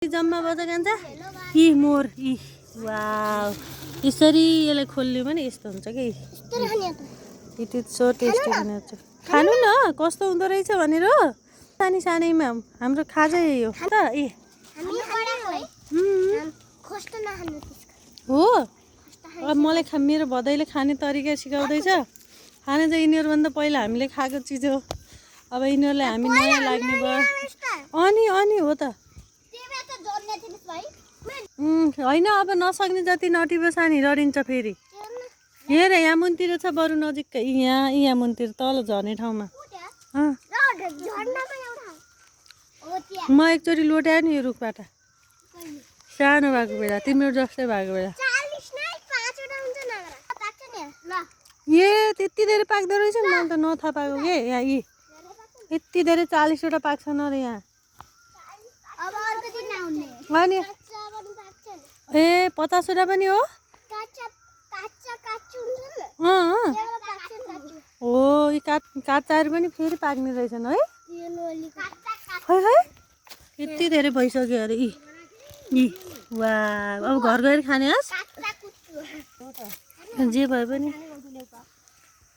जम्मा बजा कान्छ इ मोर इ वाउ यसरी यसलाई खोल्ने पनि यस्तो हुन्छ कि इट इज सो टेस्टी बनाउँछ खानु न कस्तो हुँदो रहेछ भनेर सानी सानैमा हाम्रो खाजा यही हो त ए हो अब मलाई मेरो भदैले खाने तरिका सिकाउँदैछ खाने चाहिँ यिनीहरूभन्दा पहिला हामीले खाएको चिज हो अब यिनीहरूलाई हामी नयाँ लाग्ने भयो अनि हो त होइन अब नसक्ने जति नटिबो सानी डरिन्छ फेरि हेर यहाँ मुनतिर छ बरु नजिकै यहाँ मुनतिर तल झर्ने ठाउँमा म एकचोटि लोट्याएँ नि यो रुखबाट सानो भएको बेला तिम्रो जस्तै भएको बेला ए त्यति धेरै पाक्दो रहेछ नि मैले त नथाहा पाएको के यहाँ यति धेरै 40 वटा पाक्छ न रे यहाँ अनि ए 50 वटा पनि हो हो यी काँचाहरू पनि फेरि पाक्ने रहेछन् है है यति धेरै भइसक्यो अरे यी वा अब घर गएर खाने हस् जे भए पनि